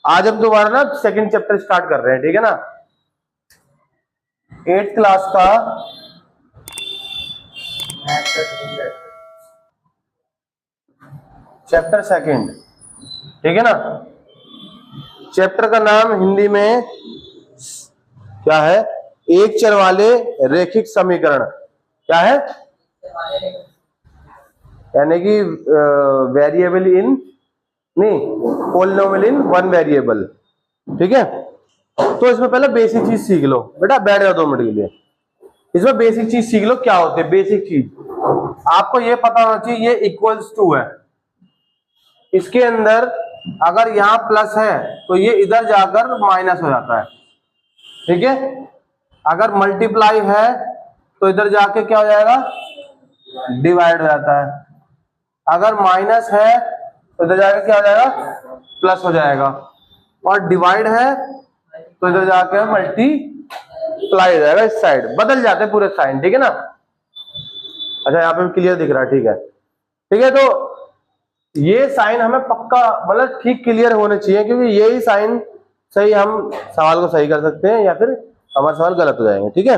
आज हम दोबारा ना सेकंड चैप्टर स्टार्ट कर रहे हैं, ठीक है ना। 8th क्लास का चैप्टर सेकंड, ठीक है ना। चैप्टर का नाम हिंदी में क्या है? एक चर वाले रैखिक समीकरण। क्या है? यानी कि वेरिएबल इन नहीं पॉलिनोमियल इन वन वेरिएबल, ठीक है। तो इसमें पहले बेसिक चीज सीख लो बेटा, बैठ जाओ 2 मिनट के लिए। इसमें बेसिक चीज सीख लो, क्या होते हैं बेसिक चीज। आपको ये पता होना चाहिए, ये इक्वल्स टू है, इसके अंदर अगर यहां प्लस है तो ये इधर जाकर माइनस हो जाता है, ठीक है। अगर मल्टीप्लाई है तो इधर जाके क्या हो जाएगा? डिवाइड हो जाता है। अगर माइनस है तो इधर जाके क्या हो जाएगा? प्लस हो जाएगा। और डिवाइड है तो इधर जाके मल्टीप्लाई हो जाएगा, इस साइड बदल जाते हैं पूरे साइन, ठीक है ना। अच्छा यहाँ पे क्लियर दिख रहा है, ठीक है ठीक है। तो ये साइन हमें पक्का मतलब ठीक क्लियर होने चाहिए, क्योंकि यही साइन सही हम सवाल को सही कर सकते हैं या फिर हमारे सवाल गलत हो जाएंगे, ठीक है।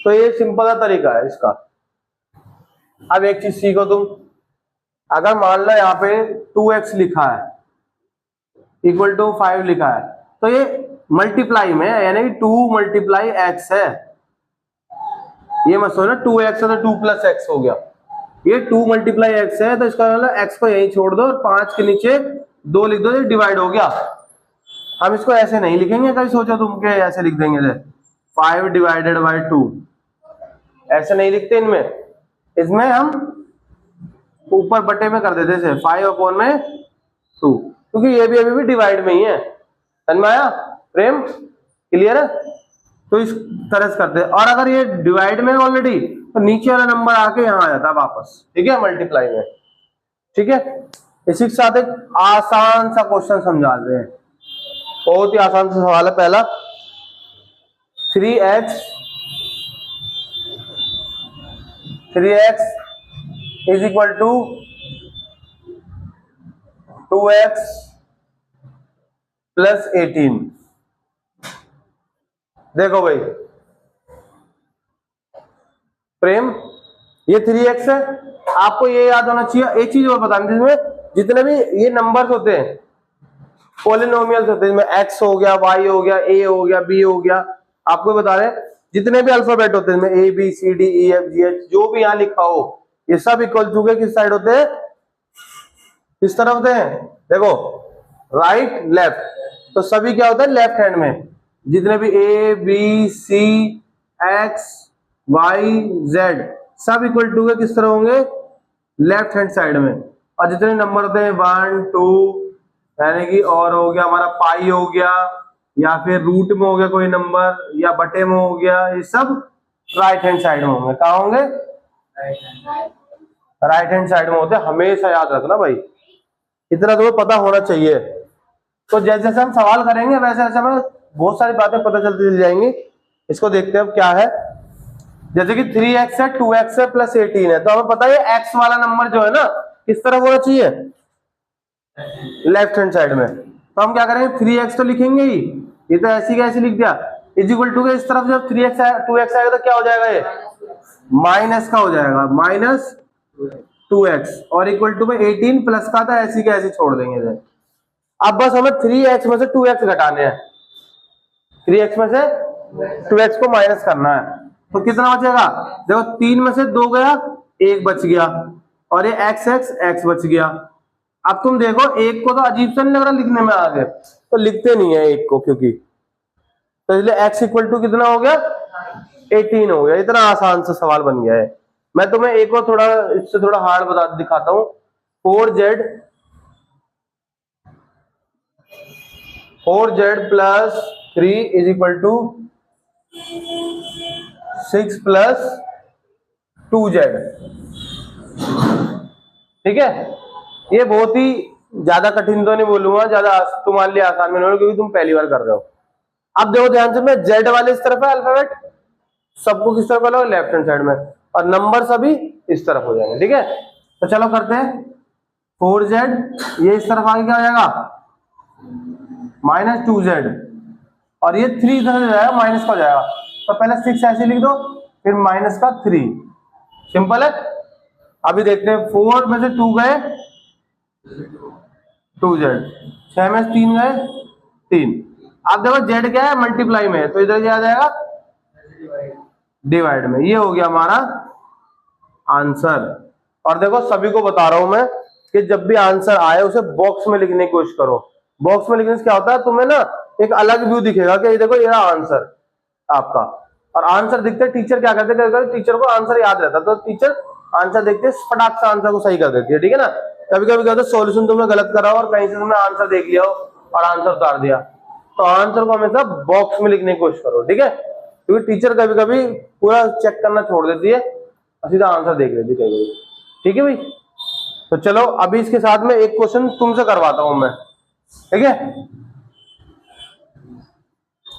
तो ये सिंपल सा तरीका है इसका। अब एक चीज सीखो तुम, अगर मान लो यहाँ पे 2x लिखा है इक्वल टू 5 लिखा है, तो ये मल्टीप्लाई में यानी कि 2 मल्टीप्लाई x है। ये मत सोचना 2x है तो 2 प्लस x हो गया। ये 2 मल्टीप्लाई x है तो इसका मतलब x को यहीं छोड़ दो और 5 के नीचे 2 लिख दो, ये डिवाइड हो गया। हम इसको ऐसे नहीं लिखेंगे, कभी सोचो तुम के ऐसे लिख देंगे 5 डिवाइडेड बाई 2, ऐसे नहीं लिखते इनमें। इसमें हम ऊपर बटे में कर देते थे 5 अपॉन में 2, क्योंकि ये भी अभी भी डिवाइड में ही है। समझ में आया प्रेम? क्लियर है? तो इस तरह से करते हैं। और अगर ये डिवाइड में ऑलरेडी तो नीचे वाला नंबर आके यहाँ आ जाता है वापस, ठीक है, मल्टीप्लाई में, ठीक है। इसी के साथ एक आसान सा क्वेश्चन समझा रहे हैं, बहुत ही आसान सा सवाल है। पहला 3x is equal to 2x plus 18। देखो भाई प्रेम, ये 3x है। आपको ये याद होना चाहिए एक चीज और बतानी, जिसमें जितने भी ये नंबर्स होते हैं पॉलिनोमियल्स होते हैं, जिसमें x हो गया, y हो गया, a हो गया, b हो गया, आपको बता रहे हैं जितने भी अल्फाबेट होते हैं a b c d e f g h जो भी यहाँ लिखा हो, ये सब इक्वल टू के किस साइड होते हैं? किस तरफ होते हैं? देखो राइट लेफ्ट, तो सभी क्या होता है लेफ्ट हैंड में। जितने भी a b c x y z सब इक्वल टू के किस तरह होंगे? लेफ्ट हैंड साइड में। और जितने नंबर होते हैं 1 2 यानी कि और हो गया हमारा पाई हो गया, या फिर रूट में हो गया कोई नंबर, या बटे में हो गया, ये सब राइट हैंड साइड में होंगे। कहाँ होंगे? राइट हैंड साइड में होते हैं, हमेशा याद रखना भाई, इतना तुम्हें पता होना चाहिए। तो जैसे जैसे हम सवाल करेंगे वैसे वैसे हमें बहुत सारी बातें पता चलती चल जाएंगी। इसको देखते हैं अब क्या है। जैसे कि 3x है, 2x है प्लस 18 है, तो हमें पता है x वाला नंबर जो है ना किस तरफ होना चाहिए? लेफ्ट हैंड साइड में। तो हम क्या करेंगे? 3x तो लिखेंगे ही, ये तो ऐसी कैसे लिख दिया, इज इक्वल टू के इस तरफ जब 3x 2x आएगा तो क्या हो जाएगा? ये माइनस का हो जाएगा, माइनस 2x, और इक्वल टू में 18 प्लस का था, ऐसी के ऐसी छोड़ देंगे। अब बस हमें 3x में से 2x घटाने हैं, 3x में से 2x को माइनस करना है। तो कितना बचेगा? देखो 3 में से 2 गया, 1 बच गया, और ये x बच गया। अब तुम देखो एक को तो अजीब सा नहीं लग रहा लिखने में आगे, तो लिखते नहीं है एक को, क्योंकि तो इसलिए x इक्वल टू कितना हो गया? 18 हो गया। इतना आसान सा सवाल बन गया है। मैं तुम्हें एक और थोड़ा इससे थोड़ा हार्ड बता दिखाता हूं। 4z plus 3 is equal to 6 plus 2z, ठीक है। ये बहुत ही ज्यादा कठिन तो नहीं बोलूंगा, ज्यादा तुम्हारे लिए आसान में, क्योंकि तुम पहली बार कर रहे हो। अब देखो ध्यान से, मैं z वाले इस तरफ है अल्फाबेट, सबको किस तरफ वाला? लेफ्ट हैंड साइड में, और नंबर सभी इस तरफ हो जाएंगे, ठीक है। तो चलो करते हैं। 4z ये इस तरफ आगे क्या हो जाएगा? -2z, और ये 3 इधर हो जाएगा, माइनस का हो जाएगा, तो पहले 6 ऐसे लिख दो, फिर माइनस का 3, सिंपल है। अभी देखते हैं 4 में से 2 गए 2z, 6 में से 3 गए 3। आप देखो z क्या है, मल्टीप्लाई में है, तो इधर क्या आ जाएगा, डिवाइड में। ये हो गया हमारा आंसर। और देखो सभी को बता रहा हूं मैं कि जब भी आंसर आए उसे बॉक्स में लिखने की कोशिश करो। बॉक्स में लिखने से क्या होता है, तुम्हें ना एक अलग व्यू दिखेगा कि ये देखो ये आंसर आपका। और आंसर दिखते टीचर क्या करते हैं, टीचर को आंसर याद रहता है, तो टीचर आंसर देखते फटाक से आंसर को सही कर देती है, ठीक है ना। कभी कभी क्या होता है, सॉल्यूशन तुमने गलत करा हो और कहीं से तुमने आंसर देख लिया हो और आंसर उतार दिया, तो आंसर को हमेशा बॉक्स में लिखने की कोशिश करो, ठीक है। क्योंकि टीचर कभी कभी पूरा चेक करना छोड़ देती है और सीधा आंसर देख लेती है कभी कभी, ठीक है भाई। तो चलो अभी इसके साथ में एक क्वेश्चन तुमसे करवाता हूं मैं, ठीक है।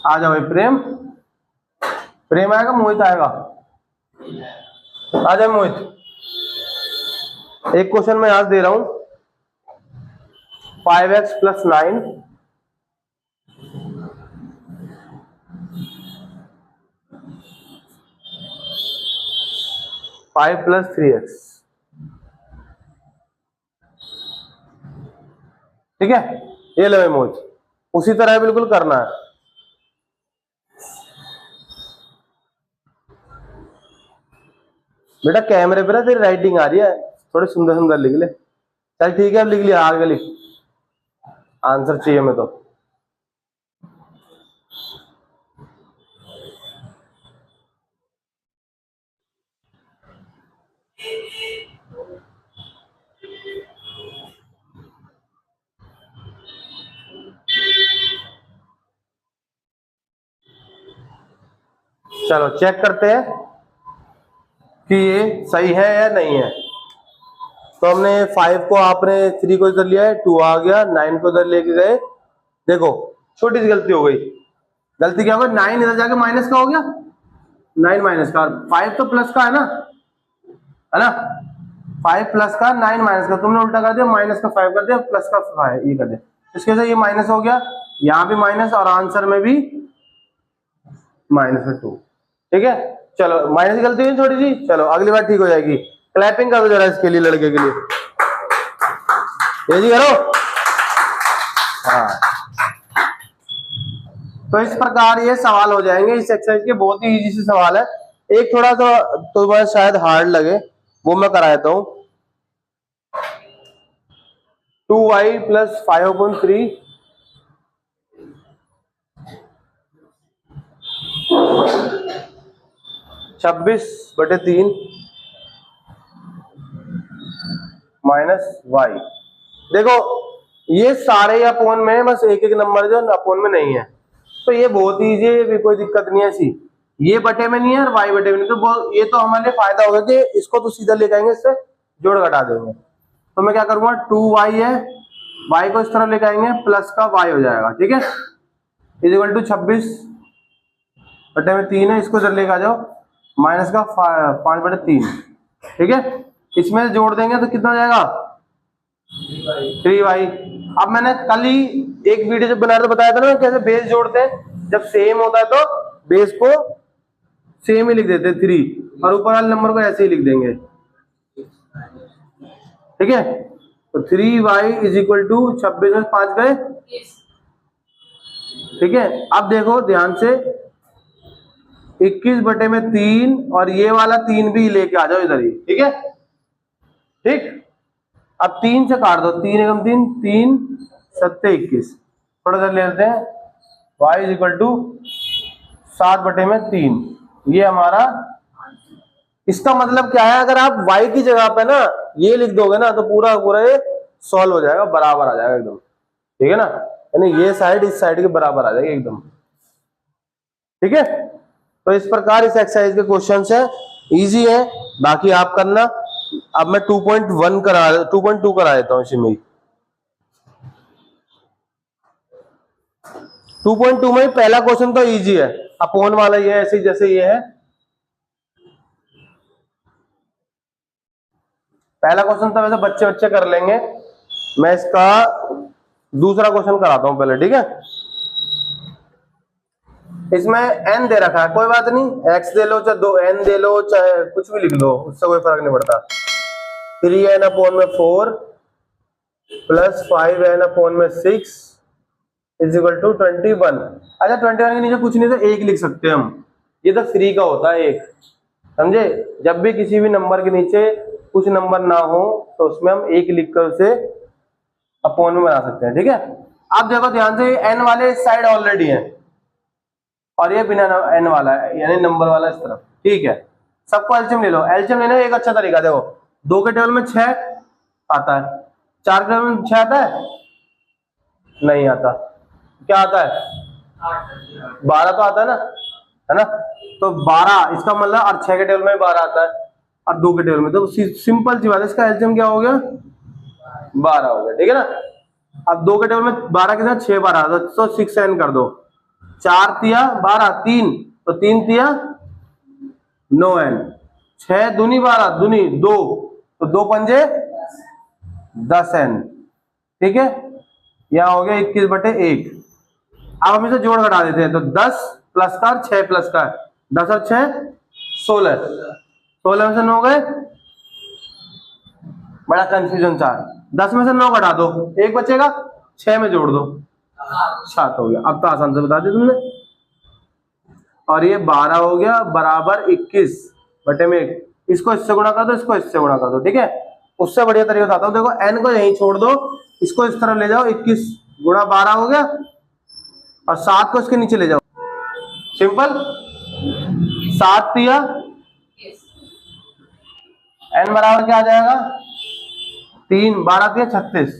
आ जाओ भाई, प्रेम, प्रेम आएगा, मोहित आएगा, आ जाए मोहित। एक क्वेश्चन मैं यहां दे रहा हूं, 5x + 9 5 + 3x, ठीक है। ये ले भाई मोहित, उसी तरह बिल्कुल करना है। बेटा कैमरे पे ना तेरी राइटिंग आ रही है, थोड़ी सुंदर सुंदर लिख ले। चल ठीक है, अब लिख लिया, आगे लिख, आंसर चाहिए मैं तो। चलो चेक करते हैं कि ये सही है या नहीं है। तो हमने 5 को, आपने 3 को इधर लिया है, 2 आ गया, 9 को इधर लेके गए। देखो छोटी सी गलती हो गई। गलती क्या हो गई, 9 इधर जाके माइनस का हो गया, 9 माइनस का, 5 तो प्लस का है ना, 5 प्लस का, 9 माइनस का, तुमने उल्टा कर दिया, माइनस का 5 कर दिया, प्लस का 5 ये कर दिया। इसके वजह से ये माइनस हो गया, यहाँ भी माइनस और आंसर में भी -2, ठीक है। चलो माइनस की गलती हुई थोड़ी सी, चलो अगली बार ठीक हो जाएगी। क्लैपिंग करो जरा इसके लिए, लड़के के लिए, ये जी करो। हाँ, तो इस प्रकार ये सवाल हो जाएंगे इस एक्सरसाइज के, बहुत ही इजी से सवाल है। एक थोड़ा सा तो बस शायद हार्ड लगे, वो मैं करा देता हूं। 2y + 5/3 26/3 -y। देखो ये सारे अपोन में, बस एक एक नंबर जो अपोन में नहीं है, तो ये बहुत इजी है, कोई दिक्कत नहीं है ऐसी। ये बटे में नहीं है और y बटे में नहीं, तो ये तो हमारे लिए फायदा होगा कि इसको तो सीधा ले जाएंगे, इससे जोड़ घटा देंगे। तो मैं क्या करूंगा, 2y है, y को इस तरह लेके आएंगे, प्लस का y हो जाएगा, ठीक है, = 26/3 है, इसको इधर लेके आ जाओ, माइनस का 5/3, ठीक है। इसमें जोड़ देंगे तो कितना हो जाएगा, 3y। अब मैंने कल ही एक वीडियो जब बनाया तो बताया था ना कैसे बेस जोड़ते हैं, जब सेम होता है तो बेस को सेम ही लिख देते 3 और ऊपर वाले नंबर को ऐसे ही लिख देंगे, ठीक है। तो 3y = 26 में 5 गए, ठीक है। अब देखो ध्यान से, 21/3 और ये वाला 3 भी लेके आ जाओ इधर ही, ठीक है, ठीक। अब 3 से काट दो, 3 एकम 3, 3 7 21, थोड़ा सा ले लेते हैं, y = 7/3, ये हमारा। इसका मतलब क्या है, अगर आप y की जगह पे ना ये लिख दोगे ना तो पूरा पूरा ये सॉल्व हो जाएगा, बराबर आ जाएगा एकदम, ठीक है ना, यानी ये साइड इस साइड के बराबर आ जाएगी एकदम, ठीक है। तो इस प्रकार इस एक्सरसाइज के क्वेश्चन है, इजी है, बाकी आप करना। अब मैं 2.2 करा देता हूँ इसमें। 2.2 में पहला क्वेश्चन तो इजी है, अपोन वाला ये है, ऐसे जैसे ये है, पहला क्वेश्चन तो वैसे बच्चे कर लेंगे। मैं इसका दूसरा क्वेश्चन कराता हूं पहले, ठीक है। इसमें n दे रखा है, कोई बात नहीं, x दे लो चाहे 2n दे लो चाहे कुछ भी लिख लो, उससे कोई फर्क नहीं पड़ता। 3n अपॉन में 4 प्लस 5n अपॉन में 6 इज इक्वल टू 21। अच्छा 21 के नीचे कुछ नहीं तो 1 लिख सकते हैं हम, ये तो फ्री का होता है 1, समझे। जब भी किसी भी नंबर के नीचे कुछ नंबर ना हो तो उसमें हम 1 लिखकर उसे अपॉन में बना सकते हैं, ठीक है। अब देखो ध्यान से, n वाले इस साइड ऑलरेडी है और ये बिना n वाला है, यानी नंबर वाला इस तरफ, ठीक है। सबको एलसीएम ले लो। एलसीएम लेने का एक अच्छा तरीका देखो, 2 के टेबल में 6 आता है, 4 के टेबल में 6 आता है, नहीं आता, क्या आता है 12 तो आता है ना। तो 12 इसका मतलब, और 6 के टेबल में 12 आता है और 2 के टेबल में, तो सिंपल सी बात है, इसका एलसीएम क्या हो गया 12 हो गया, ठीक है ना। अब 2 के टेबल में 12 के साथ 6 12 तो 6n कर दो, 4 तिया 12 3 तो 3 तिया 9n, 6 दूनी 12 दूनी 2 तो 2 पंजे 10n, ठीक है। यहां हो गया 21/1। अब हम इसे जोड़ घटा देते हैं, तो 10 प्लस का 6 प्लस का 10 और 6 16, 16 में से 9 गए, बड़ा कंफ्यूजन था। 10 में से 9 घटा दो, 1 बचेगा, 6 में जोड़ दो, 7 हो गया। अब तो आसान से बता दिया तुमने। और ये 12 हो गया बराबर 21/1। इसको इससे गुणा कर दो, इसको इससे गुणा कर दो, ठीक है। उससे बढ़िया तरीका बताता हूं, देखो n को यहीं छोड़ दो, इसको इस तरफ ले जाओ, 21 गुणा 12 हो गया और 7 को इसके नीचे ले जाओ, सिंपल। 7 तिया n बराबर क्या आ जाएगा 3, 12 तिया 36,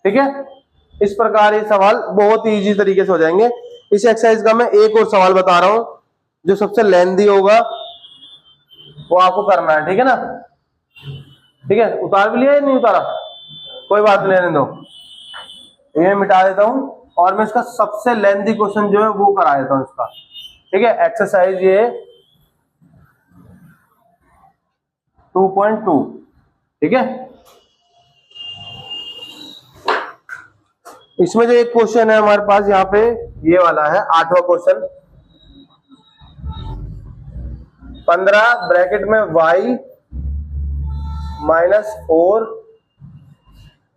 ठीक है। इस प्रकार ये सवाल बहुत ही इजी तरीके से हो जाएंगे। इस एक्सरसाइज का मैं एक और सवाल बता रहा हूं, जो सबसे लेंथी होगा वो आपको करना है, ठीक है ना। ठीक है, उतार भी लिया या नहीं उतारा, कोई बात नहीं, रहने दो, ये मिटा देता हूं और मैं इसका सबसे लेंथी क्वेश्चन जो है वो करा देता हूं इसका, ठीक है। एक्सरसाइज ये 2.2, ठीक है। इसमें जो एक क्वेश्चन है हमारे पास यहाँ पे, ये वाला है 8वां क्वेश्चन। 15 ब्रैकेट में y -4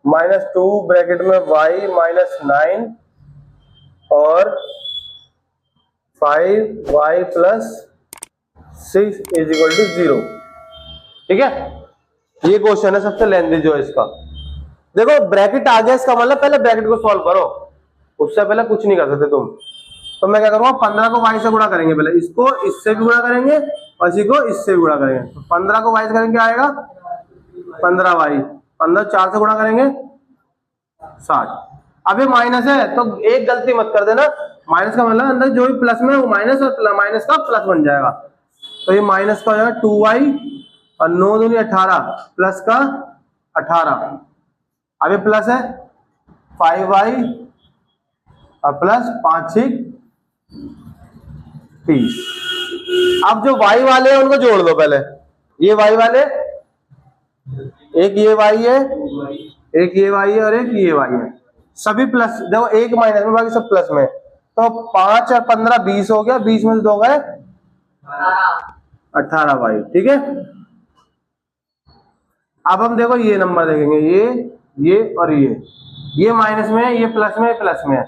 -2 ब्रैकेट में y -9 और 5y + 6 = 0, ठीक है। ये क्वेश्चन है सबसे लेंथी जो है इसका। देखो ब्रैकेट आ गया, इसका मतलब पहले ब्रैकेट को सॉल्व करो, उससे पहले कुछ नहीं कर सकते तुम। तो मैं क्या करूंगा, 15 को y से गुणा करेंगे, पहले इसको इससे भी गुणा करेंगे और इसी को इससे भी गुणा करेंगे। तो 15 को y से करेंगे क्या आएगा 15y, 15 4 से गुणा करेंगे 60। अब ये माइनस है तो एक गलती मत कर देना, माइनस का मतलब अंदर जो भी प्लस में वो माइनस और माइनस का प्लस बन जाएगा। तो ये माइनस का हो जाएगा 2y और 9 दूनी 18 प्लस का 18, अब ये प्लस है 5y और प्लस 5 6 30। अब जो y वाले हैं उनको जोड़ दो पहले, ये y वाले, एक ये y है, एक ये y है और एक ये y है, सभी प्लस, देखो एक माइनस में बाकी सब प्लस में। तो 5 और 15 20 हो गया, 20 में से 2 गए 18y, ठीक है। अब हम देखो ये नंबर देखेंगे, ये और ये माइनस में है, ये प्लस में, प्लस में है।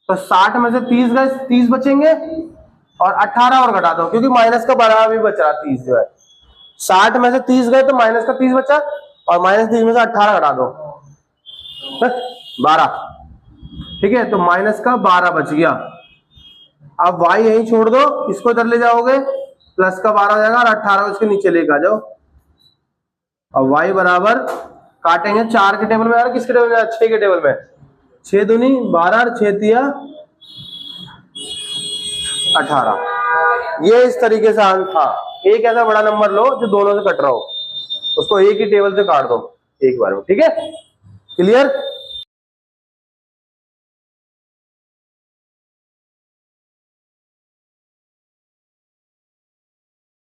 तो 60 में से 30 गए, 30 बचेंगे और 18 और घटा दो, क्योंकि माइनस का बड़ा भी बच रहा 30 जो है। 60 में से 30 गए तो माइनस का 30 बचा और माइनस 30 में से 18 घटा दो 12, ठीक है। तो माइनस का 12 बच गया। अब y यहीं छोड़ दो, इसको इधर ले जाओगे, प्लस का 12 हो जाएगा और 18 इसके नीचे लेकर आ जाओ। और y बराबर काटेंगे 4 के टेबल में और किसके टेबल में, 6 के टेबल में, 6 दूनी 12 और 6 तिया 18। ये इस तरीके से था। एक ऐसा बड़ा नंबर लो जो दोनों से कट रहा हो, उसको एक ही टेबल से काट दो एक बार में, ठीक है। क्लियर।